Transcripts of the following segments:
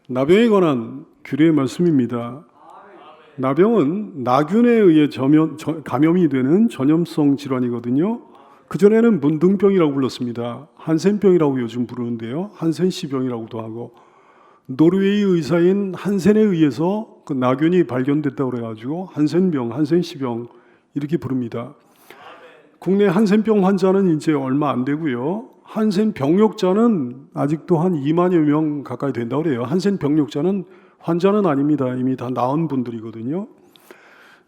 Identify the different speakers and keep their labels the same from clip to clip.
Speaker 1: 나병에 관한 규례의 말씀입니다. 나병은 나균에 의해 감염이 되는 전염성 질환이거든요. 그전에는 문둥병이라고 불렀습니다. 한센병이라고 요즘 부르는데요. 한센시병이라고도 하고, 노르웨이 의사인 한센에 의해서 그 나균이 발견됐다고 그래가지고 한센병, 한센시병 이렇게 부릅니다. 국내 한센병 환자는 이제 얼마 안 되고요. 한센 병력자는 아직도 한 2만여 명 가까이 된다고 그래요. 한센 병력자는 환자는 아닙니다. 이미 다 나은 분들이거든요.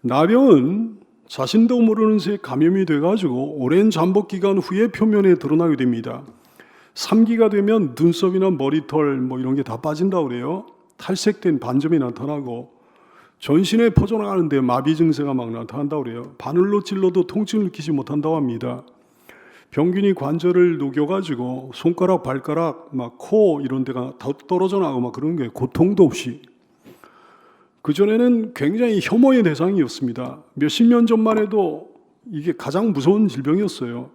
Speaker 1: 나병은 자신도 모르는 새에 감염이 돼가지고 오랜 잠복 기간 후에 표면에 드러나게 됩니다. 3기가 되면 눈썹이나 머리털 뭐 이런 게 다 빠진다고 그래요. 탈색된 반점이 나타나고 전신에 퍼져나가는데 마비 증세가 막 나타난다고 그래요. 바늘로 찔러도 통증을 느끼지 못한다고 합니다. 병균이 관절을 녹여가지고 손가락, 발가락, 막 코 이런 데가 다 떨어져 나가고 막 그런 게 고통도 없이. 그전에는 굉장히 혐오의 대상이었습니다. 몇십 년 전만 해도 이게 가장 무서운 질병이었어요.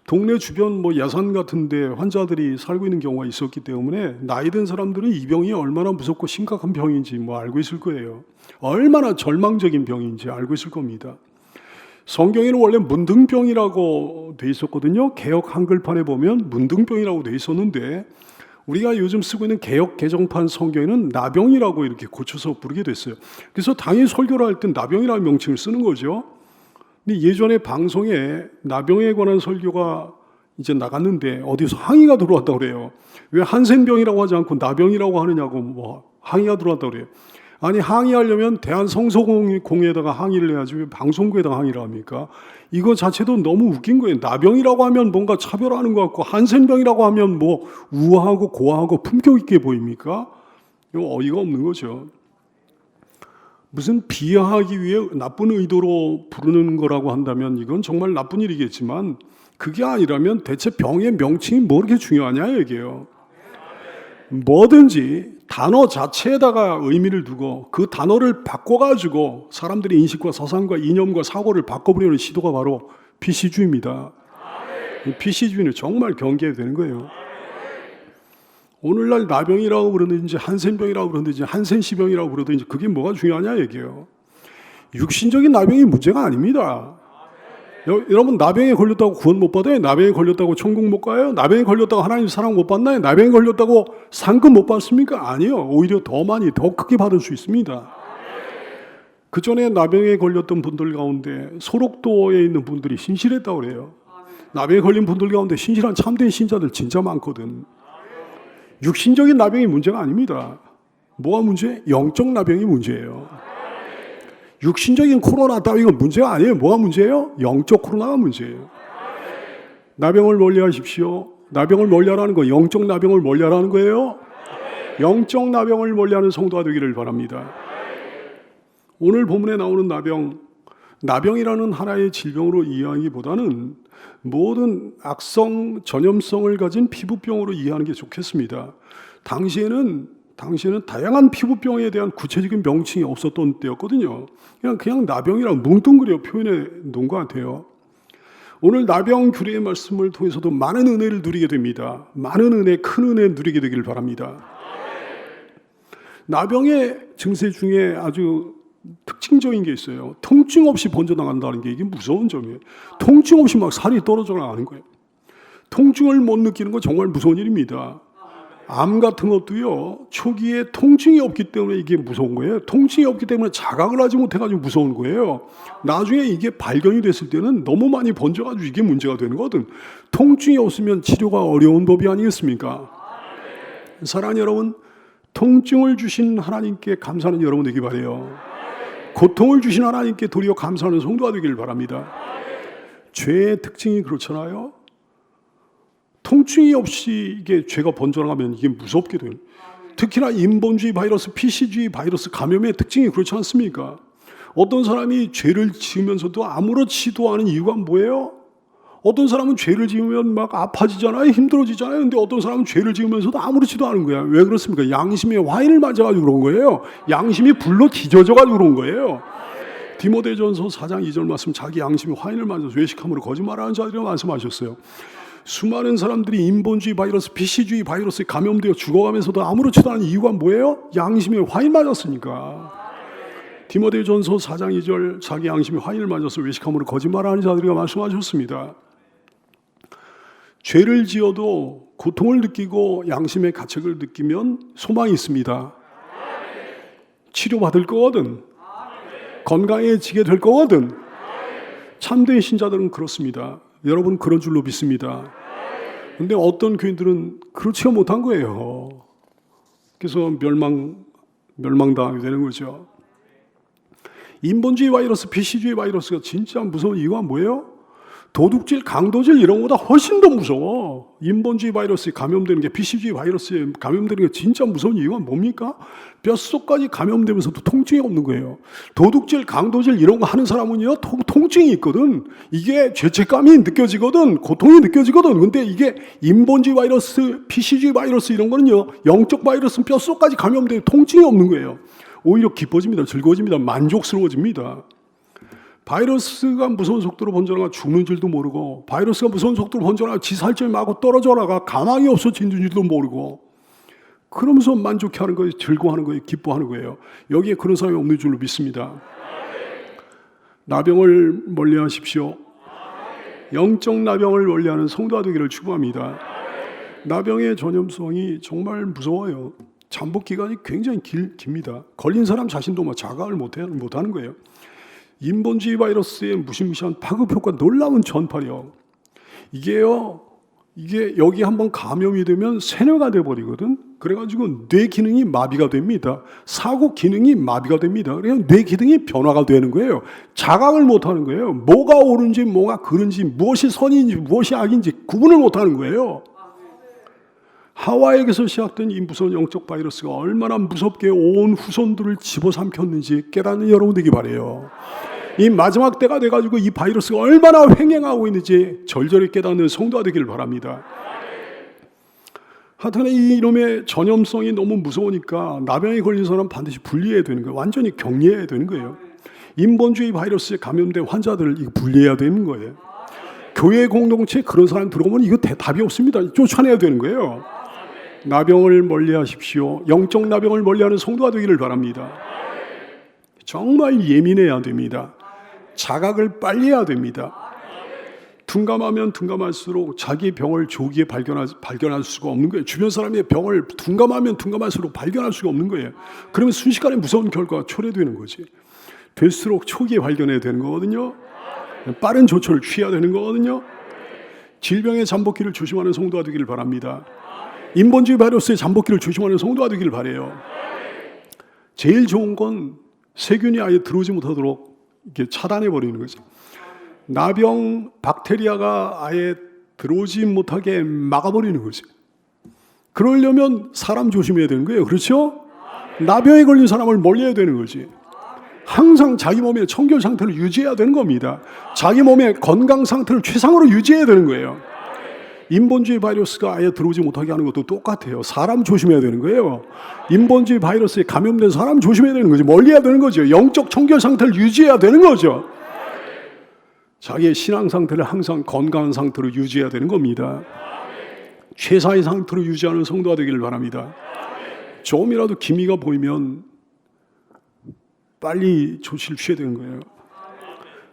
Speaker 1: 동네 주변 뭐 야산 같은데 환자들이 살고 있는 경우가 있었기 때문에 나이 든 사람들은 이 병이 얼마나 무섭고 심각한 병인지 뭐 알고 있을 거예요. 얼마나 절망적인 병인지 알고 있을 겁니다. 성경에는 원래 문둥병이라고 돼 있었거든요. 개역 한글판에 보면 문둥병이라고 돼 있었는데 우리가 요즘 쓰고 있는 개역 개정판 성경에는 나병이라고 이렇게 고쳐서 부르게 됐어요. 그래서 당연히 설교를 할 땐 나병이라는 명칭을 쓰는 거죠. 근데 예전에 방송에 나병에 관한 설교가 이제 나갔는데 어디서 항의가 들어왔다고 그래요. 왜 한센병이라고 하지 않고 나병이라고 하느냐고 뭐 항의가 들어왔다고 그래요. 아니 항의하려면 대한성서공회에다가 항의를 해야지 왜 방송국에다가 항의를 합니까? 이거 자체도 너무 웃긴 거예요. 나병이라고 하면 뭔가 차별하는 것 같고 한센병이라고 하면 뭐 우아하고 고아하고 품격 있게 보입니까? 이거 어이가 없는 거죠. 무슨 비하하기 위해 나쁜 의도로 부르는 거라고 한다면 이건 정말 나쁜 일이겠지만 그게 아니라면 대체 병의 명칭이 뭐 그렇게 중요하냐 얘기예요. 뭐든지 단어 자체에다가 의미를 두고 그 단어를 바꿔가지고 사람들의 인식과 사상과 이념과 사고를 바꿔버리는 시도가 바로 PC주의입니다. 이 PC주의는 정말 경계해야 되는 거예요. 오늘날 나병이라고 그러든지 한센병이라고 그러든지 한센시병이라고 그러든지 그게 뭐가 중요하냐 얘기예요. 육신적인 나병이 문제가 아닙니다. 여러분 나병에 걸렸다고 구원 못 받아요? 나병에 걸렸다고 천국 못 가요? 나병에 걸렸다고 하나님 사랑 못 받나요? 나병에 걸렸다고 상급 못 받습니까? 아니요. 오히려 더 많이 더 크게 받을 수 있습니다. 그 전에 나병에 걸렸던 분들 가운데 소록도에 있는 분들이 신실했다고 그래요. 나병에 걸린 분들 가운데 신실한 참된 신자들 진짜 많거든. 육신적인 나병이 문제가 아닙니다. 뭐가 문제? 영적 나병이 문제예요. 육신적인 코로나 따위가 문제가 아니에요. 뭐가 문제예요? 영적 코로나가 문제예요. 나병을 멀리하십시오. 나병을 멀리하라는 거 영적 나병을 멀리하라는 거예요. 영적 나병을 멀리하는 성도가 되기를 바랍니다. 오늘 본문에 나오는 나병이라는 하나의 질병으로 이해하기보다는 모든 악성 전염성을 가진 피부병으로 이해하는 게 좋겠습니다. 당시에는 다양한 피부병에 대한 구체적인 명칭이 없었던 때였거든요. 그냥 나병이라고 뭉뚱그려 표현해 놓은 것 같아요. 오늘 나병 규례의 말씀을 통해서도 많은 은혜를 누리게 됩니다. 많은 은혜, 큰 은혜 누리게 되기를 바랍니다. 나병의 증세 중에 아주 특징적인 게 있어요. 통증 없이 번져나간다는 게 이게 무서운 점이에요. 통증 없이 막 살이 떨어져 나가는 거예요. 통증을 못 느끼는 건 정말 무서운 일입니다. 암 같은 것도요, 초기에 통증이 없기 때문에 이게 무서운 거예요. 통증이 없기 때문에 자각을 하지 못해가지고 무서운 거예요. 나중에 이게 발견이 됐을 때는 너무 많이 번져가지고 이게 문제가 되는 거거든. 통증이 없으면 치료가 어려운 법이 아니겠습니까? 사랑하는 여러분, 통증을 주신 하나님께 감사하는 여러분 되기 바라요. 고통을 주신 하나님께 도리어 감사하는 성도가 되기를 바랍니다. 죄의 특징이 그렇잖아요. 통증이 없이 이게 죄가 번져나가면 이게 무섭게 돼요. 특히나 인본주의 바이러스, PC주의 바이러스 감염의 특징이 그렇지 않습니까? 어떤 사람이 죄를 지으면서도 아무렇지도 않은 이유가 뭐예요? 어떤 사람은 죄를 지으면 막 아파지잖아요. 힘들어지잖아요. 근데 어떤 사람은 죄를 지으면서도 아무렇지도 않은 거야. 왜 그렇습니까? 양심에 와인을 맞아가지고 그런 거예요. 양심이 불로 뒤져져가지고 그런 거예요. 디모데전서 4장 2절 말씀, 자기 양심이 와인을 맞아서 외식함으로 거짓말하는 자들이라고 말씀하셨어요. 수많은 사람들이 인본주의 바이러스, PC주의 바이러스에 감염되어 죽어가면서도 아무렇지도 않은 이유가 뭐예요? 양심에 화인 맞았으니까. 디모데전서 4장 2절 자기 양심에 화인을 맞아서 외식함으로 거짓말하는 자들이가 말씀하셨습니다. 죄를 지어도 고통을 느끼고 양심의 가책을 느끼면 소망이 있습니다. 치료받을 거거든. 건강해지게 될 거거든. 참된 신자들은 그렇습니다. 여러분 그런 줄로 믿습니다. 근데 어떤 교인들은 그렇지가 못한 거예요. 그래서 멸망당하게 되는 거죠. 인본주의 바이러스, PC주의 바이러스가 진짜 무서운 이유가 뭐예요? 도둑질, 강도질 이런 것보다 훨씬 더 무서워. 인본주의 바이러스에 감염되는 게, PC주의 바이러스에 감염되는 게 진짜 무서운 이유가 뭡니까? 뼛속까지 감염되면서도 통증이 없는 거예요. 도둑질, 강도질 이런 거 하는 사람은요, 통증이 있거든. 이게 죄책감이 느껴지거든. 고통이 느껴지거든. 근데 이게 인본주의 바이러스, PC주의 바이러스 이런 거는요, 영적 바이러스는 뼛속까지 감염되면 통증이 없는 거예요. 오히려 기뻐집니다. 즐거워집니다. 만족스러워집니다. 바이러스가 무서운 속도로 번져나가 죽는 줄도 모르고, 바이러스가 무서운 속도로 번져나가 지 살점이 마구 떨어져나가 가망이 없어지는 줄도 모르고, 그러면서 만족해하는 거예요. 즐거워하는 거예요. 기뻐하는 거예요. 여기에 그런 사람이 없는 줄로 믿습니다. 나병을 멀리하십시오. 영적 나병을 멀리하는 성도가 되기를 축복합니다. 나병의 전염성이 정말 무서워요. 잠복 기간이 굉장히 깁니다. 걸린 사람 자신도 자각을 못하는 거예요. 인본주의 바이러스의 무시무시한 파급 효과, 놀라운 전파력. 이게 여기 한번 감염이 되면 세뇌가 돼버리거든. 그래가지고 뇌 기능이 마비가 됩니다. 사고 기능이 마비가 됩니다. 그래서 뇌 기능이 변화가 되는 거예요. 자각을 못하는 거예요. 뭐가 옳은지 뭐가 그른지, 무엇이 선인지 무엇이 악인지 구분을 못하는 거예요. 하와이에서 시작된 이 무서운 영적 바이러스가 얼마나 무섭게 온 후손들을 집어삼켰는지 깨닫는 여러분 되기 바라요. 이 마지막 때가 돼가지고 이 바이러스가 얼마나 횡행하고 있는지 절절히 깨닫는 성도가 되기를 바랍니다. 하여튼 이놈의 전염성이 너무 무서우니까 나병에 걸린 사람은 반드시 분리해야 되는 거예요. 완전히 격리해야 되는 거예요. 인본주의 바이러스에 감염된 환자들을 분리해야 되는 거예요. 교회 공동체에 그런 사람 들어오면 이거 답이 없습니다. 쫓아내야 되는 거예요. 나병을 멀리하십시오. 영적 나병을 멀리하는 성도가 되기를 바랍니다. 정말 예민해야 됩니다. 자각을 빨리 해야 됩니다. 둔감하면 둔감할수록 자기 병을 조기에 발견할 수가 없는 거예요. 주변 사람의 병을 둔감하면 둔감할수록 발견할 수가 없는 거예요. 그러면 순식간에 무서운 결과가 초래되는 거지. 될수록 초기에 발견해야 되는 거거든요. 빠른 조처를 취해야 되는 거거든요. 질병의 잠복기를 조심하는 성도가 되기를 바랍니다. 인본주의 바이러스의 잠복기를 조심하는 성도가 되기를 바라요. 제일 좋은 건 세균이 아예 들어오지 못하도록 이렇게 차단해 버리는 거죠. 나병 박테리아가 아예 들어오지 못하게 막아버리는 거죠. 그러려면 사람 조심해야 되는 거예요. 그렇죠? 나병에 걸린 사람을 멀리해야 되는 거지. 항상 자기 몸의 청결 상태를 유지해야 되는 겁니다. 자기 몸의 건강 상태를 최상으로 유지해야 되는 거예요. 인본주의 바이러스가 아예 들어오지 못하게 하는 것도 똑같아요. 사람 조심해야 되는 거예요. 인본주의 바이러스에 감염된 사람 조심해야 되는 거죠. 멀리해야 되는 거죠. 영적 청결 상태를 유지해야 되는 거죠. 자기의 신앙 상태를 항상 건강한 상태로 유지해야 되는 겁니다. 최상의 상태로 유지하는 성도가 되기를 바랍니다. 조금이라도 기미가 보이면 빨리 조치를 취해야 되는 거예요.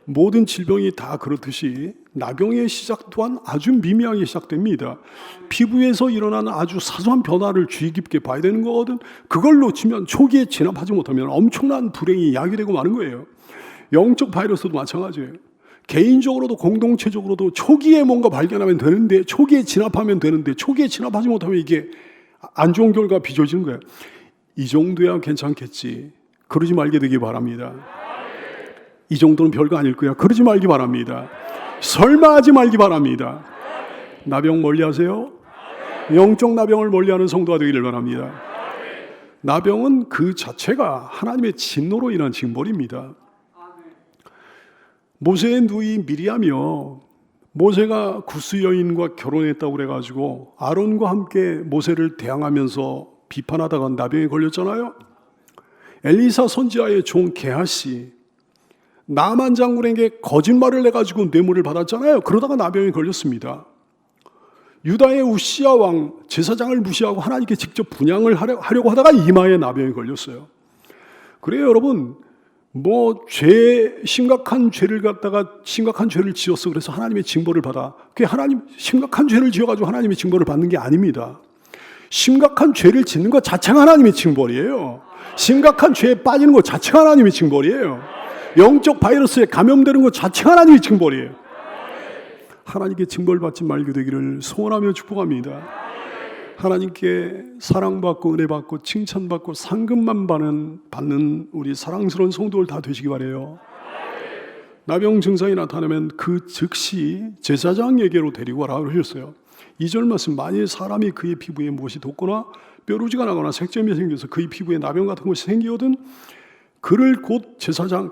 Speaker 1: 모든 질병이 다 그렇듯이 나병의 시작 또한 아주 미미하게 시작됩니다. 피부에서 일어나는 아주 사소한 변화를 주의 깊게 봐야 되는 거거든. 그걸 놓치면 초기에 진압하지 못하면 엄청난 불행이 야기되고 마는 거예요. 영적 바이러스도 마찬가지예요. 개인적으로도 공동체적으로도 초기에 뭔가 발견하면 되는데, 초기에 진압하면 되는데, 초기에 진압하지 못하면 이게 안 좋은 결과가 빚어지는 거예요. 이 정도야 괜찮겠지. 그러지 말게 되기 바랍니다. 이 정도는 별거 아닐 거야. 그러지 말기 바랍니다. 설마 하지 말기 바랍니다. 나병 멀리하세요. 영적 나병을 멀리하는 성도가 되기를 바랍니다. 나병은 그 자체가 하나님의 진노로 인한 징벌입니다. 모세의 누이 미리암이요, 모세가 구스 여인과 결혼했다고 그래가지고 아론과 함께 모세를 대항하면서 비판하다가 나병에 걸렸잖아요. 엘리사 선지자의 종 게하시, 나만 장군에게 거짓말을 해가지고 뇌물을 받았잖아요. 그러다가 나병에 걸렸습니다. 유다의 우시야 왕 제사장을 무시하고 하나님께 직접 분향을 하려고 하다가 이마에 나병이 걸렸어요. 그래요, 여러분. 심각한 죄를 갖다가 심각한 죄를 지었어. 그래서 하나님의 징벌을 받아. 그게 하나님 심각한 죄를 지어가지고 하나님의 징벌을 받는 게 아닙니다. 심각한 죄를 짓는 것 자체가 하나님의 징벌이에요. 심각한 죄에 빠지는 것 자체가 하나님의 징벌이에요. 영적 바이러스에 감염되는 것 자체가 하나님의 징벌이에요. 하나님께 징벌받지 말게 되기를 소원하며 축복합니다. 하나님께 사랑받고 은혜받고 칭찬받고 상급만 받는 우리 사랑스러운 성도들 다 되시기 바라요. 나병 증상이 나타나면 그 즉시 제사장에게로 데리고 가라 그러셨어요. 2절 말씀, 만일 사람이 그의 피부에 무엇이 돋거나 뾰루지가 나거나 색점이 생겨서 그의 피부에 나병 같은 것이 생기거든 그를 곧 제사장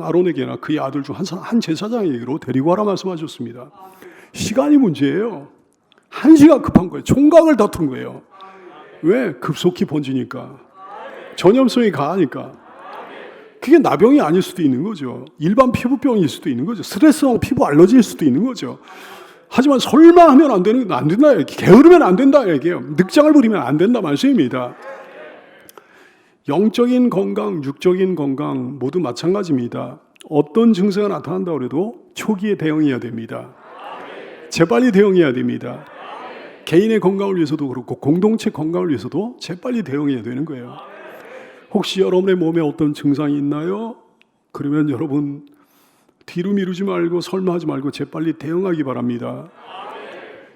Speaker 1: 아론에게나 그의 아들 중 한 제사장에게로 데리고 가라 말씀하셨습니다. 시간이 문제예요. 한시가 급한 거예요. 총각을 다투는 거예요. 왜? 급속히 번지니까. 전염성이 강하니까. 그게 나병이 아닐 수도 있는 거죠. 일반 피부병일 수도 있는 거죠. 스트레스성 피부 알러지일 수도 있는 거죠. 하지만 설마 하면 안 된다. 게으르면 안 된다 얘기예요. 늑장을 부리면 안 된다 말씀입니다. 영적인 건강, 육적인 건강 모두 마찬가지입니다. 어떤 증세가 나타난다고 해도 초기에 대응해야 됩니다. 재빨리 대응해야 됩니다. 개인의 건강을 위해서도 그렇고 공동체 건강을 위해서도 재빨리 대응해야 되는 거예요. 혹시 여러분의 몸에 어떤 증상이 있나요? 그러면 여러분 뒤로 미루지 말고 설마하지 말고 재빨리 대응하기 바랍니다.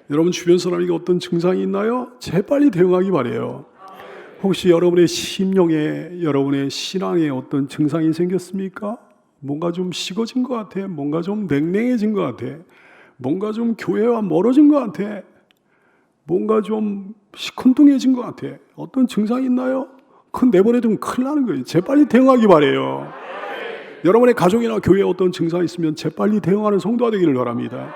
Speaker 1: 여러분 주변 사람에게 어떤 증상이 있나요? 재빨리 대응하기 바라요. 혹시 여러분의 심령에 여러분의 신앙에 어떤 증상이 생겼습니까? 뭔가 좀 식어진 것 같아. 뭔가 좀 냉랭해진 것 같아. 뭔가 좀 교회와 멀어진 것 같아. 뭔가 좀 시큰둥해진 것 같아. 어떤 증상이 있나요? 그건 내버려두면 큰일 나는 거예요. 재빨리 대응하기 바라요. 여러분의 가족이나 교회에 어떤 증상이 있으면 재빨리 대응하는 성도가 되기를 바랍니다.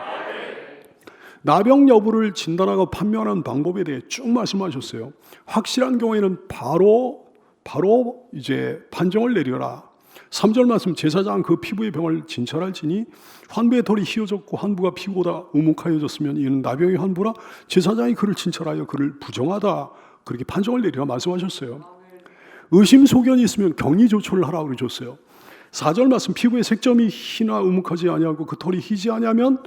Speaker 1: 나병 여부를 진단하고 판명하는 방법에 대해 쭉 말씀하셨어요. 확실한 경우에는 바로 이제 판정을 내려라. 3절 말씀, 제사장 그 피부의 병을 진찰할지니 환부의 털이 희어졌고 환부가 피부보다 우묵하여졌으면 이는 나병의 환부라 제사장이 그를 진찰하여 그를 부정하다 그렇게 판정을 내리라 말씀하셨어요. 의심소견이 있으면 격리조처를 하라고 그러셨어요. 4절 말씀, 피부의 색점이 희나 우묵하지 아니하고 그 털이 희지 아니하면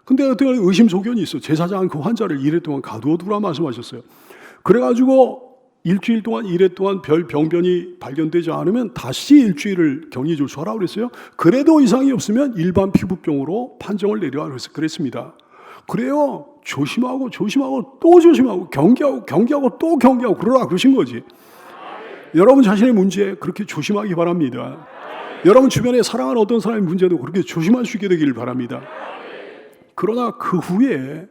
Speaker 1: 근데 어떻게 의심소견이 있어. 제사장은 그 환자를 2일 동안 가두어 두라 말씀하셨어요. 그래가지고 일주일 동안 1회 동안 별 병변이 발견되지 않으면 다시 일주일을 격리 조처하라고 그랬어요. 그래도 이상이 없으면 일반 피부병으로 판정을 내리라 그랬습니다. 그래요. 조심하고 또 조심하고 경계하고 또 경계하고 그러라 그러신 거지. 여러분 자신의 문제에 그렇게 조심하기 바랍니다. 여러분 주변에 사랑하는 어떤 사람의 문제도 그렇게 조심할 수 있게 되기를 바랍니다. 그러나 그 후에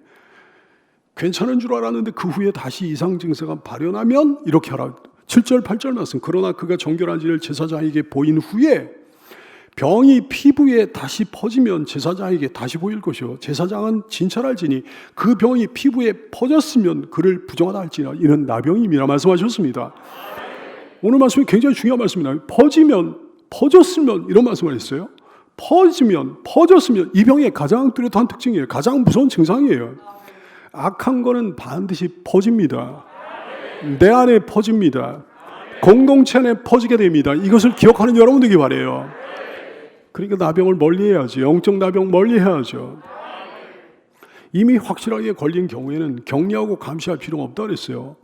Speaker 1: 괜찮은 줄 알았는데 그 후에 다시 이상 증세가 발현하면 이렇게 하라. 7절 8절 말씀. 그러나 그가 정결한지를 제사장에게 보인 후에 병이 피부에 다시 퍼지면 제사장에게 다시 보일 것이요 제사장은 진찰할지니 그 병이 피부에 퍼졌으면 그를 부정하다 할지라 이는 나병임이라 말씀하셨습니다. 오늘 말씀이 굉장히 중요한 말씀입니다. 퍼졌으면 이런 말씀을 했어요. 퍼졌으면 이 병의 가장 뚜렷한 특징이에요. 가장 무서운 증상이에요. 악한 거는 반드시 퍼집니다. 내 안에 퍼집니다. 공동체 안에 퍼지게 됩니다. 이것을 기억하는 여러분 되기 바라요. 그러니까 나병을 멀리해야죠. 영적 나병 멀리해야죠. 이미 확실하게 걸린 경우에는 격리하고 감시할 필요가 없다 그랬어요.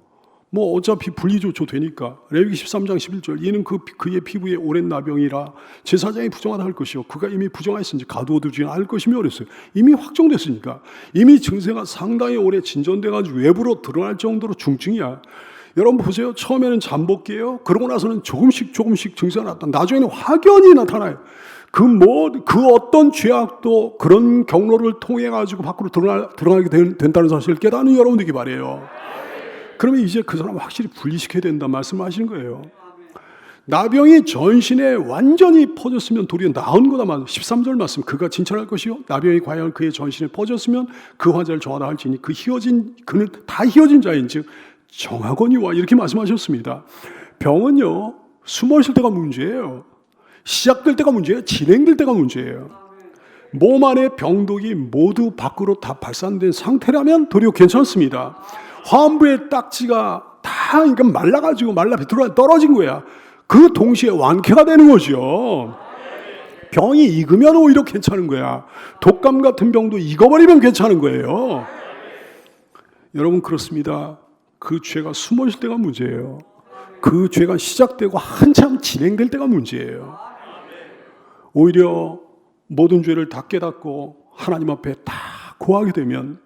Speaker 1: 어차피 분리조처 되니까. 레위기 13장 11절 이는 그의 피부에 오랜 나병이라 제사장이 부정하다 할 것이요 그가 이미 부정하였으니 가두어두지 않을 것이며 그랬어요. 이미 확정됐으니까. 이미 증세가 상당히 오래 진전돼가지고 외부로 드러날 정도로 중증이야. 여러분 보세요. 처음에는 잠복기예요. 그러고 나서는 조금씩 증세가 나타나. 나중에는 확연히 나타나요. 그 어떤 죄악도 그런 경로를 통해 가지고 밖으로 드러나게 된다는 사실을 깨닫는 여러분 되기 바라요. 그러면 이제 그 사람을 확실히 분리시켜야 된다 말씀하시는 거예요. 나병이 전신에 완전히 퍼졌으면 도리어 나은 거다만 13절 말씀 그가 진찰할 것이요 나병이 과연 그의 전신에 퍼졌으면 그 환자를 정하다 할지니 그는 다 희어진 자인즉 정하거니와 이렇게 말씀하셨습니다. 병은요 숨어 있을 때가 문제예요. 시작될 때가 문제예요. 진행될 때가 문제예요. 몸 안에 병독이 모두 밖으로 다 발산된 상태라면 도리어 괜찮습니다. 화음부의 딱지가 다 그러니까 말라가지고 말라 비틀어 떨어진 거야. 그 동시에 완쾌가 되는 거죠. 병이 익으면 오히려 괜찮은 거야. 독감 같은 병도 익어버리면 괜찮은 거예요. 여러분 그렇습니다. 그 죄가 숨어질 때가 문제예요. 그 죄가 시작되고 한참 진행될 때가 문제예요. 오히려 모든 죄를 다 깨닫고 하나님 앞에 다 고하게 되면,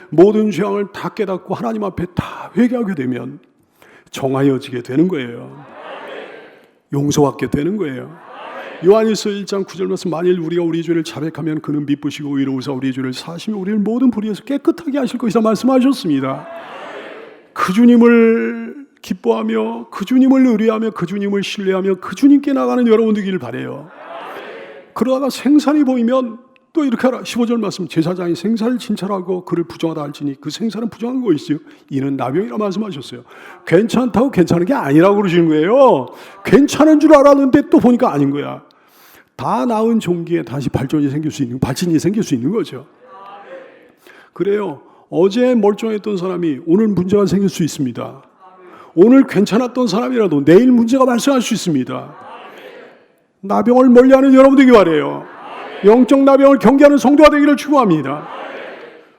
Speaker 1: 모든 죄악을 다 깨닫고 하나님 앞에 다 회개하게 되면 정하여지게 되는 거예요. 용서받게 되는 거예요. 요한일서 1장 9절 말씀, 만일 우리가 우리 죄를 자백하면 그는 미쁘시고 의로우사 우리의 죄를 사하시며 우리를 모든 불의에서 깨끗하게 하실 것이다 말씀하셨습니다. 그 주님을 기뻐하며 그 주님을 의뢰하며 그 주님을 신뢰하며 그 주님께 나가는 여러분 되기를 바라요. 그러다가 생산이 보이면 또 이렇게 하라. 15절 말씀, 제사장이 생사를 진찰하고 그를 부정하다 할지니 그 생사는 부정한 것이지요 이는 나병이라 말씀하셨어요. 괜찮다고 괜찮은 게 아니라고 그러시는 거예요. 괜찮은 줄 알았는데 또 보니까 아닌 거야. 다 나은 종기에 다시 발진이 생길 수 있는 거죠. 그래요. 어제 멀쩡했던 사람이 오늘 문제가 생길 수 있습니다. 오늘 괜찮았던 사람이라도 내일 문제가 발생할 수 있습니다. 나병을 멀리하는 여러분 되기 바라요. 영적 나병을 경계하는 성도가 되기를 축원합니다.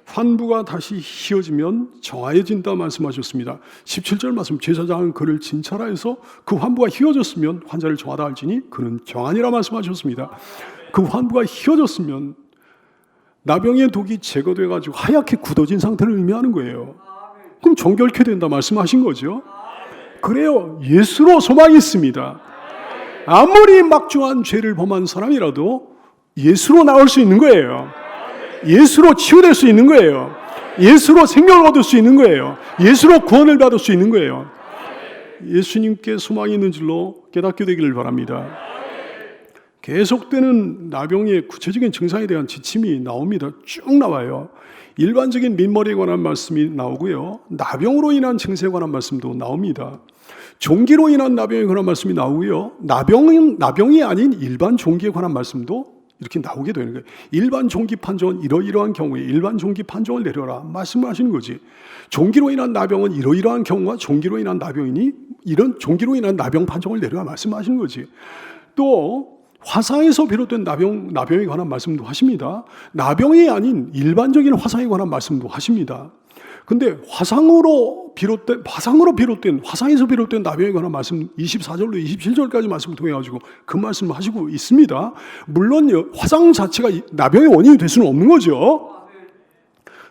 Speaker 1: 환부가 다시 희어지면 정하여진다 말씀하셨습니다. 17절 말씀, 제사장은 그를 진찰하여서 그 환부가 희어졌으면 환자를 정하다 할지니 그는 정하니라 말씀하셨습니다. 그 환부가 희어졌으면 나병의 독이 제거돼 가지고 하얗게 굳어진 상태를 의미하는 거예요. 그럼 정결케 된다 말씀하신 거죠. 그래요. 예수로 소망이 있습니다. 아무리 막중한 죄를 범한 사람이라도 예수로 나올 수 있는 거예요. 예수로 치유될 수 있는 거예요. 예수로 생명을 얻을 수 있는 거예요. 예수로 구원을 받을 수 있는 거예요. 예수님께 소망이 있는 줄로 깨닫게 되기를 바랍니다. 계속되는 나병의 구체적인 증상에 대한 지침이 나옵니다. 쭉 나와요. 일반적인 민머리에 관한 말씀이 나오고요. 나병으로 인한 증세에 관한 말씀도 나옵니다. 종기로 인한 나병에 관한 말씀이 나오고요. 나병이 아닌 일반 종기에 관한 말씀도 이렇게 나오게 되는 거예요. 일반 종기 판정은 이러이러한 경우에 일반 종기 판정을 내려라 말씀을 하시는 거지. 종기로 인한 나병은 이러이러한 경우와 종기로 인한 나병이니 이런 종기로 인한 나병 판정을 내려라 말씀하시는 거지. 또 화상에서 비롯된 나병에 관한 말씀도 하십니다. 나병이 아닌 일반적인 화상에 관한 말씀도 하십니다. 근데 화상에서 비롯된 나병에 관한 말씀 24절로 27절까지 말씀을 통해 가지고 그 말씀을 하시고 있습니다. 물론 화상 자체가 나병의 원인이 될 수는 없는 거죠.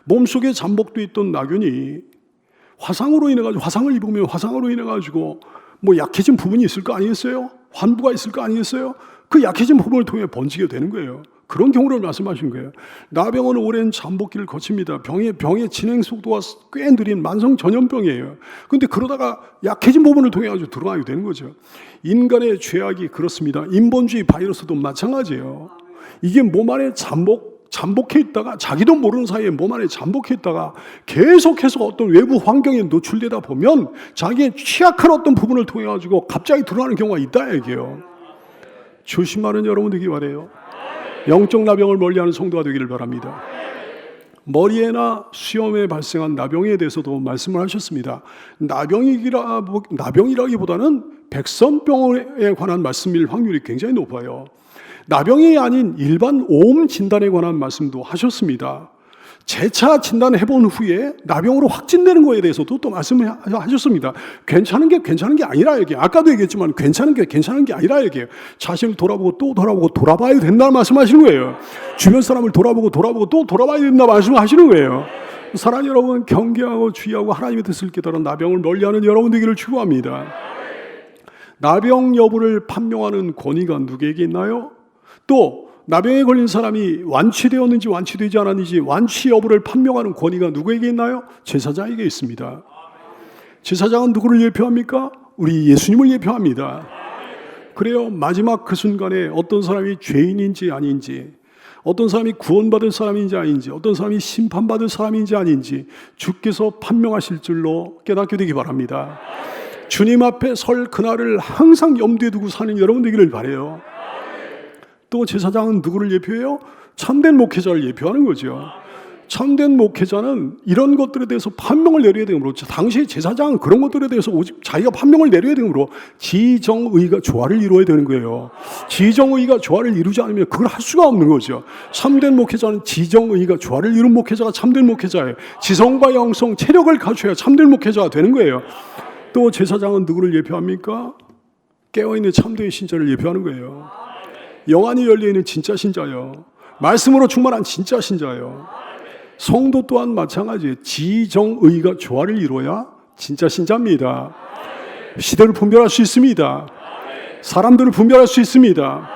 Speaker 1: 몸속에 잠복돼 있던 나균이 화상으로 인해 가지고 화상을 입으면 화상으로 인해 가지고 뭐 약해진 부분이 있을 거 아니겠어요? 환부가 있을 거 아니겠어요? 그 약해진 부분을 통해 번지게 되는 거예요. 그런 경우를 말씀하신 거예요. 나병은 오랜 잠복기를 거칩니다. 병의 진행 속도가 꽤 느린 만성 전염병이에요. 그런데 그러다가 약해진 부분을 통해 가지고 들어가게 되는 거죠. 인간의 죄악이 그렇습니다. 인본주의 바이러스도 마찬가지예요. 이게 몸 안에 잠복해 있다가 자기도 모르는 사이에 몸 안에 잠복해 있다가 계속해서 어떤 외부 환경에 노출되다 보면 자기의 취약한 어떤 부분을 통해 가지고 갑자기 드러나는 경우가 있다 얘기예요. 조심하는 여러분 되기 바라요. 영적 나병을 멀리하는 성도가 되기를 바랍니다. 머리에나 수염에 발생한 나병에 대해서도 말씀을 하셨습니다. 나병이라기보다는 백선병에 관한 말씀일 확률이 굉장히 높아요. 나병이 아닌 일반 오음 진단에 관한 말씀도 하셨습니다. 재차 진단해본 후에 나병으로 확진되는 거에 대해서도 또 말씀을 하셨습니다. 괜찮은 게 아니라 얘기해요. 아까도 얘기했지만 괜찮은 게 아니라 얘기해요. 자신을 돌아보고 또 돌아보고 돌아봐야 된다는 말씀하시는 거예요. 주변 사람을 돌아보고 또 돌아봐야 된다 말씀하시는 거예요. 사랑하는 여러분, 경계하고 주의하고 하나님의 뜻을 깨달은 나병을 멀리하는 여러분 되기를 축원합니다. 나병 여부를 판명하는 권위가 누구에게 있나요? 또 나병에 걸린 사람이 완치되었는지 완치되지 않았는지 완치 여부를 판명하는 권위가 누구에게 있나요? 제사장에게 있습니다. 제사장은 누구를 예표합니까? 우리 예수님을 예표합니다. 그래요. 마지막 그 순간에 어떤 사람이 죄인인지 아닌지, 어떤 사람이 구원받을 사람인지 아닌지, 어떤 사람이 심판받을 사람인지 아닌지 주께서 판명하실 줄로 깨닫게 되기 바랍니다. 주님 앞에 설 그날을 항상 염두에 두고 사는 여러분 되기를 바라요. 또 제사장은 누구를 예표해요? 참된 목회자를 예표하는 거죠. 참된 목회자는 이런 것들에 대해서 판명을 내려야 되므로, 당시 제사장은 그런 것들에 대해서 오직 자기가 판명을 내려야 되므로 지정의가 조화를 이루어야 되는 거예요. 지정의가 조화를 이루지 않으면 그걸 할 수가 없는 거죠. 참된 목회자는 지정의가 조화를 이룬 목회자가 참된 목회자예요. 지성과 영성, 체력을 갖춰야 참된 목회자가 되는 거예요. 또 제사장은 누구를 예표합니까? 깨어있는 참된 신자를 예표하는 거예요. 영안이 열려있는 진짜 신자예요. 말씀으로 충만한 진짜 신자예요. 성도 또한 마찬가지예요. 지정의가 조화를 이루어야 진짜 신자입니다. 시대를 분별할 수 있습니다. 사람들을 분별할 수 있습니다.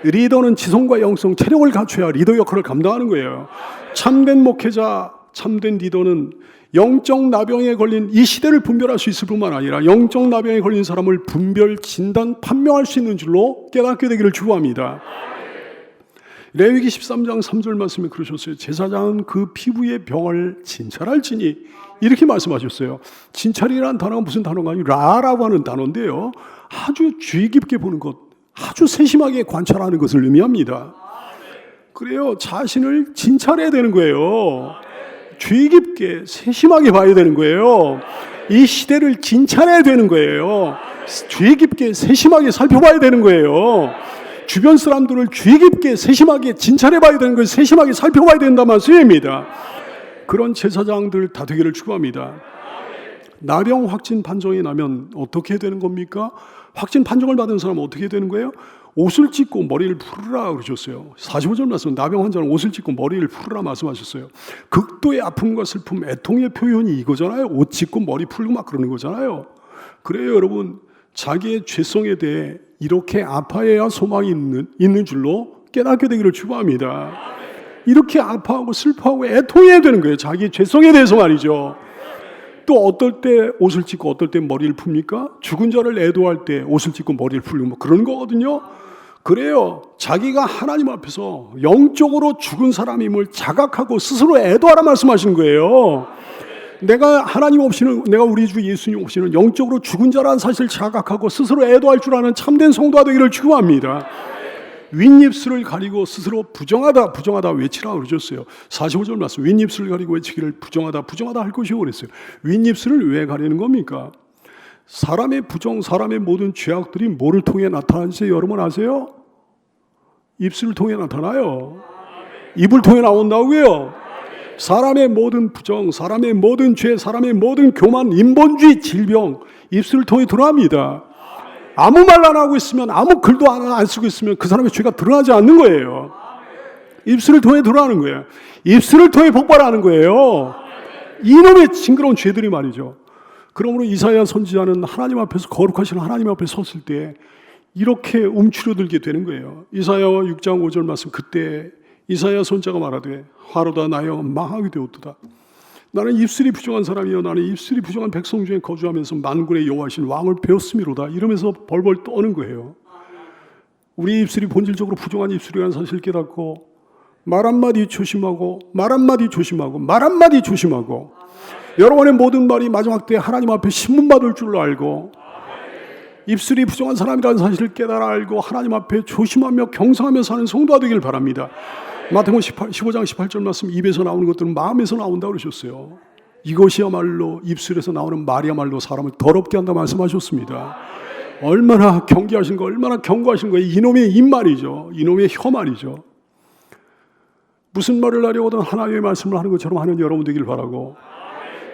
Speaker 1: 리더는 지성과 영성, 체력을 갖춰야 리더 역할을 감당하는 거예요. 참된 목회자, 참된 리더는 영적 나병에 걸린 이 시대를 분별할 수 있을 뿐만 아니라 영적 나병에 걸린 사람을 분별, 진단, 판명할 수 있는 줄로 깨닫게 되기를 축원합니다. 레위기 13장 3절 말씀에 그러셨어요. 제사장은 그 피부의 병을 진찰할지니, 이렇게 말씀하셨어요. 진찰이라는 단어가 무슨 단어가 아니고 라라고 하는 단어인데요, 아주 주의 깊게 보는 것, 아주 세심하게 관찰하는 것을 의미합니다. 그래요. 자신을 진찰해야 되는 거예요. 주의 깊게 세심하게 봐야 되는 거예요. 이 시대를 진찰해야 되는 거예요. 주의 깊게 세심하게 살펴봐야 되는 거예요. 주변 사람들을 주의 깊게 세심하게 진찰해봐야 되는 거예요. 세심하게 살펴봐야 된다는 말씀입니다. 그런 제사장들 다 되기를 축원합니다. 나병 확진 판정이 나면 어떻게 되는 겁니까? 확진 판정을 받은 사람은 어떻게 되는 거예요? 옷을 찢고 머리를 풀으라 그러셨어요. 45절 말씀, 나병 환자는 옷을 찢고 머리를 풀으라 말씀하셨어요. 극도의 아픔과 슬픔, 애통의 표현이 이거잖아요. 옷 찢고 머리 풀고 막 그러는 거잖아요. 그래요, 여러분. 자기의 죄성에 대해 이렇게 아파해야 소망이 있는 줄로 깨닫게 되기를 축원합니다. 이렇게 아파하고 슬퍼하고 애통해야 되는 거예요. 자기의 죄성에 대해서 말이죠. 또 어떨 때 옷을 찢고 어떨 때 머리를 풉니까? 죽은 자를 애도할 때 옷을 찢고 머리를 풀고 뭐 그런 거거든요. 그래요. 자기가 하나님 앞에서 영적으로 죽은 사람임을 자각하고 스스로 애도하라 말씀하시는 거예요. 내가 하나님 없이는, 내가 우리 주 예수님 없이는 영적으로 죽은 자라는 사실을 자각하고 스스로 애도할 줄 아는 참된 성도가 되기를 축원합니다. 윗입술을 가리고 스스로 부정하다, 부정하다 외치라 그러셨어요. 45절 말씀, 윗입술을 가리고 외치기를 부정하다, 부정하다 할 것이오 그랬어요. 윗입술을 왜 가리는 겁니까? 사람의 부정, 사람의 모든 죄악들이 뭐를 통해 나타나는지 여러분 아세요? 입술을 통해 나타나요. 입을 통해 나온다고요. 사람의 모든 부정, 사람의 모든 죄, 사람의 모든 교만, 인본주의, 질병, 입술을 통해 드러납니다. 아무 말 안 하고 있으면, 아무 글도 안 쓰고 있으면 그 사람의 죄가 드러나지 않는 거예요. 입술을 통해 드러나는 거예요. 입술을 통해 폭발하는 거예요. 이놈의 징그러운 죄들이 말이죠. 그러므로 이사야 선지자는 하나님 앞에서, 거룩하신 하나님 앞에 섰을 때 이렇게 움츠러들게 되는 거예요. 이사야 6장 5절 말씀, 그때 이사야 선지자가 말하되 화로다 나여 망하게 되었도다. 나는 입술이 부정한 사람이여, 나는 입술이 부정한 백성 중에 거주하면서 만군의 여호와신 왕을 배웠음이로다. 이러면서 벌벌 떠는 거예요. 우리 입술이 본질적으로 부정한 입술이라는 사실을 깨닫고 말 한마디 조심하고, 말 한마디 조심하고, 말 한마디 조심하고, 여러분의 모든 말이 마지막 때 하나님 앞에 신문받을 줄로 알고, 입술이 부정한 사람이라는 사실을 깨달아 알고 하나님 앞에 조심하며 경성하며 사는 성도가 되길 바랍니다. 마태복음 15장 18절 말씀, 입에서 나오는 것들은 마음에서 나온다고 그러셨어요. 이것이야말로 입술에서 나오는 말이야말로 사람을 더럽게 한다 말씀하셨습니다. 얼마나 경계하신 거, 얼마나 경고하신 거예요. 이놈의 입말이죠. 이놈의 혀말이죠. 무슨 말을 하려거든 하나님의 말씀을 하는 것처럼 하는 여러분 되기를 바라고,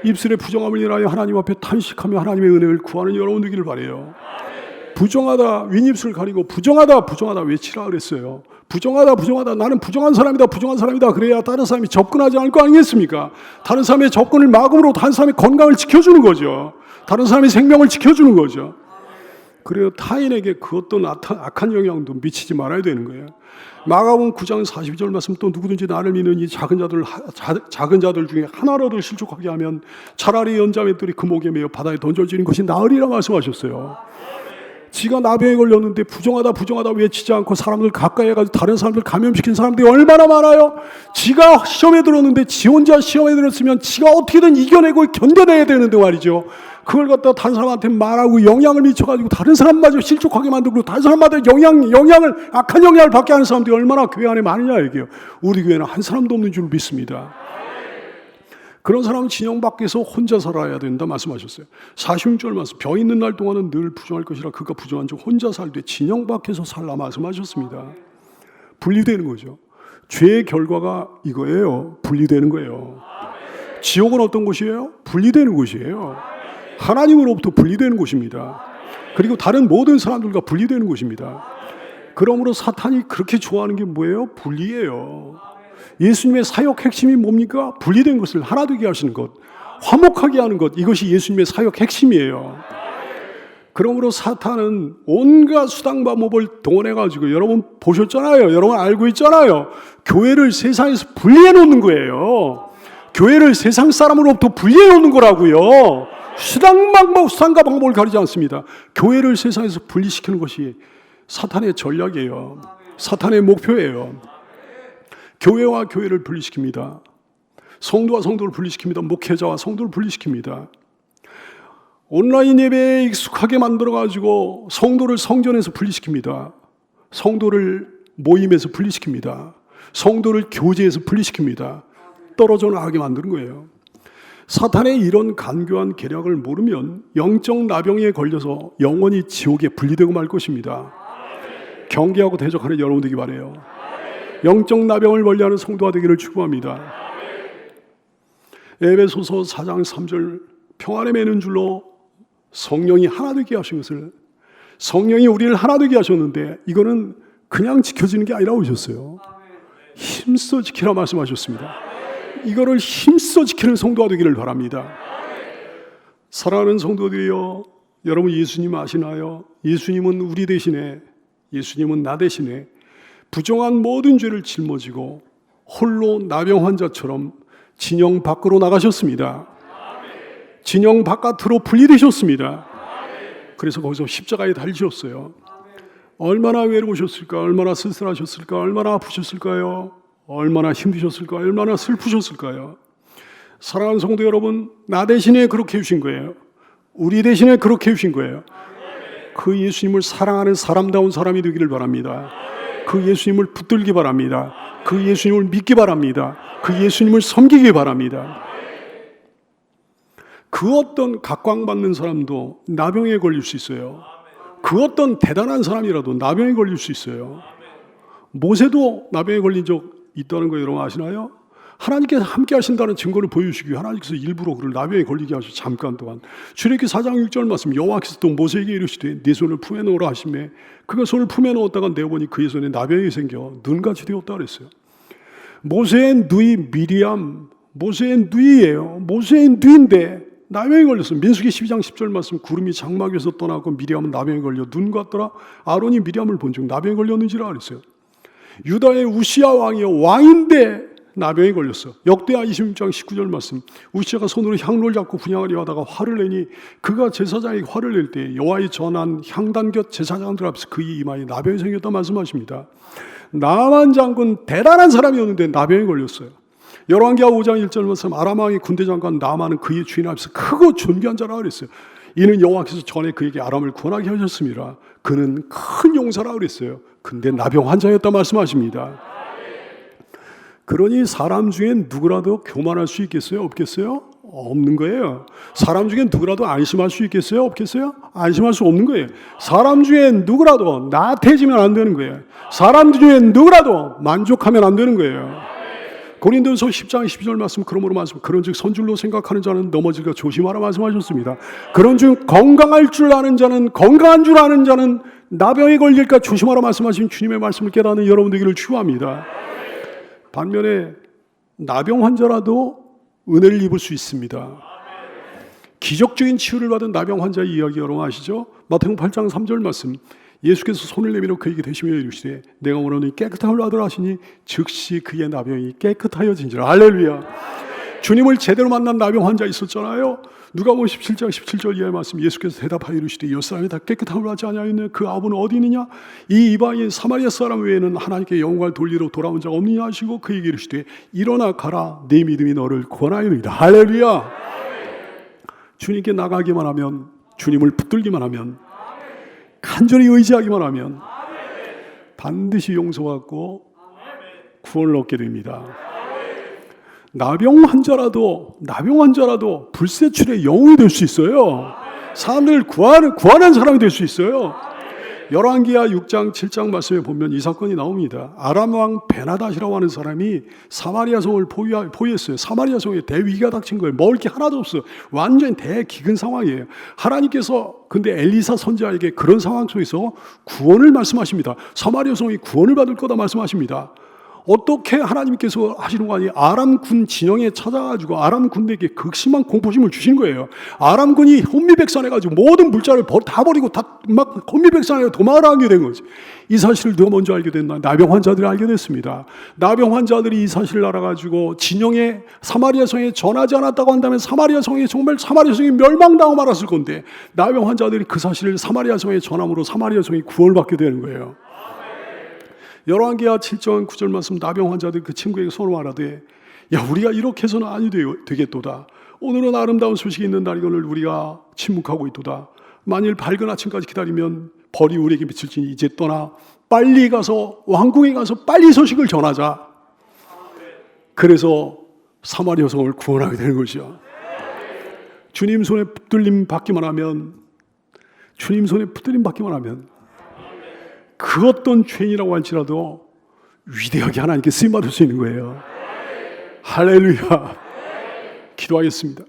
Speaker 1: 입술의 부정함을 인하여 하나님 앞에 탄식하며 하나님의 은혜를 구하는 여러분 되기를 바라요. 부정하다, 윗입술 가리고 부정하다, 부정하다 외치라 그랬어요. 부정하다, 부정하다, 나는 부정한 사람이다, 부정한 사람이다. 그래야 다른 사람이 접근하지 않을 거 아니겠습니까? 다른 사람의 접근을 막음으로 다른 사람의 건강을 지켜주는 거죠. 다른 사람의 생명을 지켜주는 거죠. 그래요. 타인에게 그것도 악한 영향도 미치지 말아야 되는 거예요. 마가복음 9장 42절 말씀, 또 누구든지 나를 믿는 이 작은 자들 중에 하나라도 실족하게 하면 차라리 연자맷돌이 그 목에 매어 바다에 던져지는 것이 나으리라 말씀하셨어요. 지가 나병에 걸렸는데 부정하다, 부정하다 외치지 않고 사람들 가까이 해가지고 다른 사람들 감염시킨 사람들이 얼마나 많아요. 지가 시험에 들었는데, 지 혼자 시험에 들었으면 지가 어떻게든 이겨내고 견뎌내야 되는데 말이죠. 그걸 갖다 다른 사람한테 말하고 영향을 미쳐가지고 다른 사람마저 실족하게 만들고 다른 사람마다 악한 영향을 받게 하는 사람들이 얼마나 교회 안에 많으냐 얘기해요. 우리 교회는 한 사람도 없는 줄 믿습니다. 그런 사람은 진영 밖에서 혼자 살아야 된다 말씀하셨어요. 46절 말씀, 병 있는 날 동안은 늘 부정할 것이라 그가 부정한 즉 혼자 살되 진영 밖에서 살라 말씀하셨습니다. 분리되는 거죠. 죄의 결과가 이거예요. 분리되는 거예요. 지옥은 어떤 곳이에요? 분리되는 곳이에요. 하나님으로부터 분리되는 곳입니다. 그리고 다른 모든 사람들과 분리되는 곳입니다. 그러므로 사탄이 그렇게 좋아하는 게 뭐예요? 분리예요. 예수님의 사역 핵심이 뭡니까? 분리된 것을 하나 되게 하시는 것, 화목하게 하는 것, 이것이 예수님의 사역 핵심이에요. 그러므로 사탄은 온갖 수단 방법을 동원해가지고, 여러분 보셨잖아요. 여러분 알고 있잖아요. 교회를 세상에서 분리해 놓는 거예요. 교회를 세상 사람으로부터 분리해 놓는 거라고요. 수단과 방법을 가리지 않습니다. 교회를 세상에서 분리시키는 것이 사탄의 전략이에요. 사탄의 목표예요. 교회와 교회를 분리시킵니다. 성도와 성도를 분리시킵니다. 목회자와 성도를 분리시킵니다. 온라인 예배에 익숙하게 만들어가지고 성도를 성전에서 분리시킵니다. 성도를 모임에서 분리시킵니다. 성도를 교제에서 분리시킵니다. 떨어져 나가게 만드는 거예요. 사탄의 이런 간교한 계략을 모르면 영적 나병에 걸려서 영원히 지옥에 분리되고 말 것입니다. 경계하고 대적하는 여러분 되기 바라요. 영적 나병을 멀리하는 성도가 되기를 축복합니다. 에베소서 4장 3절 평안에 매는 줄로 성령이 하나 되게 하신 것을, 성령이 우리를 하나 되게 하셨는데 이거는 그냥 지켜지는 게 아니라고 하셨어요. 힘써 지키라 말씀하셨습니다. 이거를 힘써 지키는 성도가 되기를 바랍니다. 사랑하는 성도들이여, 여러분 예수님 아시나요? 예수님은 우리 대신에, 예수님은 나 대신에 부정한 모든 죄를 짊어지고 홀로 나병 환자처럼 진영 밖으로 나가셨습니다. 진영 바깥으로 분리되셨습니다. 그래서 거기서 십자가에 달리셨어요. 얼마나 외로우셨을까? 얼마나 쓸쓸하셨을까? 얼마나 아프셨을까요? 얼마나 힘드셨을까? 얼마나 슬프셨을까요? 사랑하는 성도 여러분, 나 대신에 그렇게 해주신 거예요. 우리 대신에 그렇게 해주신 거예요. 그 예수님을 사랑하는 사람다운 사람이 되기를 바랍니다. 그 예수님을 붙들기 바랍니다. 그 예수님을 믿기 바랍니다. 그 예수님을 섬기기 바랍니다. 그 어떤 각광받는 사람도 나병에 걸릴 수 있어요. 그 어떤 대단한 사람이라도 나병에 걸릴 수 있어요. 모세도 나병에 걸린 적 있다는 거 여러분 아시나요? 하나님께서 함께 하신다는 증거를 보여주시기 위해 하나님께서 일부러 그를 나병에 걸리게 하셔서 잠깐 동안, 출애굽기 4장 6절 말씀, 여호와께서 또 모세에게 이르시되 네 손을 품에 넣으라 하시매 그가 손을 품에 넣었다가 내보니 그의 손에 나병이 생겨 눈같이 되었다 그랬어요. 모세의 누이 미리암, 모세의 누이예요. 모세의 누이인데 나병에 걸렸어요. 민수기 12장 10절 말씀, 구름이 장막 위에서 떠나고 미리암은 나병에 걸려 눈 같더라. 아론이 미리암을 본즉 나병에 걸렸는지라 그랬어요. 유다의 우시야 왕이요, 왕인데 나병에 걸렸어. 역대하 26장 19절 말씀, 우시야가 손으로 향로를 잡고 분향하려 하다가 화를 내니 그가 제사장에게 화를 낼 때 여호와의 전한 향단 곁 제사장들 앞에서 그의 이마에 나병이 생겼다 말씀하십니다. 나만 장군 대단한 사람이었는데 나병에 걸렸어요. 열왕기하 5장 1절 말씀, 아람 왕의 군대 장관 나만은 그의 주인 앞에서 크고 존귀한 자라 그랬어요. 이는 여호와께서 전에 그에게 아람을 구원하게 하셨습니다. 그는 큰 용사라 그랬어요. 근데 나병 환자였다 말씀하십니다. 그러니 사람 중엔 누구라도 교만할 수 있겠어요? 없겠어요? 없는 거예요. 사람 중엔 누구라도 안심할 수 있겠어요? 없겠어요? 안심할 수 없는 거예요. 사람 중엔 누구라도 나태해지면 안 되는 거예요. 사람 중엔 누구라도 만족하면 안 되는 거예요. 고린도서 10장 12절 말씀, 그러므로 말씀, 그런즉 선줄로 생각하는 자는 넘어질까 조심하라 말씀하셨습니다. 그런즉 건강할 줄 아는 자는, 건강한 줄 아는 자는 나병에 걸릴까 조심하라 말씀하신 주님의 말씀을 깨닫는 여러분 되기를 축원합니다. 반면에 나병 환자라도 은혜를 입을 수 있습니다. 기적적인 치유를 받은 나병 환자의 이야기 여러분 아시죠? 마태복음 8장 3절 말씀, 예수께서 손을 내밀어 그에게 대시며 이르시되 내가 원하노니 깨끗함을 받으라 하시니 즉시 그의 나병이 깨끗하여진지라. 할렐루야. 주님을 제대로 만난 나병 환자 있었잖아요. 누가복음 17장 17절 이하의 말씀, 예수께서 대답하여 이르시되 여 사람이 다 깨끗함을 받지 아니하였느냐? 그 아부는 어디 있느냐? 이 이방인 사마리아 사람 외에는 하나님께 영광을 돌리러 돌아온 자가 없느냐 하시고 그에게 이르시되 일어나 가라, 내 믿음이 너를 구원하였느니라. 할렐루야. 주님께 나가기만 하면, 주님을 붙들기만 하면, 간절히 의지하기만 하면 반드시 용서받고 구원을 얻게 됩니다. 나병 환자라도 불세출의 영웅이 될 수 있어요. 사람들을 구하는 사람이 될 수 있어요. 열왕기하 6장 7장 말씀에 보면 이 사건이 나옵니다. 아람 왕 베나닷이라고 하는 사람이 사마리아 성을 포위했어요. 사마리아 성에 대위기가 닥친 거예요. 먹을 게 하나도 없어요. 완전히 대기근 상황이에요. 하나님께서 근데 엘리사 선지자에게 그런 상황 속에서 구원을 말씀하십니다. 사마리아 성이 구원을 받을 거다 말씀하십니다. 어떻게 하나님께서 하시는 거 아니에요? 아람군 진영에 찾아가지고 아람군에게 극심한 공포심을 주신 거예요. 아람군이 혼미백산해가지고 모든 물자를 다 버리고 다 막 혼미백산해 도망을 하게 된 거지. 이 사실을 누가 먼저 알게 됐나? 나병 환자들이 알게 됐습니다. 나병 환자들이 이 사실을 알아가지고 진영에 사마리아 성에 전하지 않았다고 한다면 사마리아 성이 멸망당하고 말았을 건데, 나병 환자들이 그 사실을 사마리아 성에 전함으로 사마리아 성이 구원을 받게 되는 거예요. 열왕기하 7장 9절 말씀, 나병 환자들 그 친구에게 서로 말하되, 야, 우리가 이렇게 해서는 아니 되겠도다. 오늘은 아름다운 소식이 있는 날이거늘 우리가 침묵하고 있도다. 만일 밝은 아침까지 기다리면 벌이 우리에게 미칠지니 이제 떠나 빨리 가서 왕궁에 가서 빨리 소식을 전하자. 그래서 사마리아 성을 구원하게 되는 것이죠. 주님 손에 붙들림 받기만 하면, 그 어떤 죄인이라고 할지라도 위대하게 하나님께 쓰임받을 수 있는 거예요. 할렐루야. 기도하겠습니다.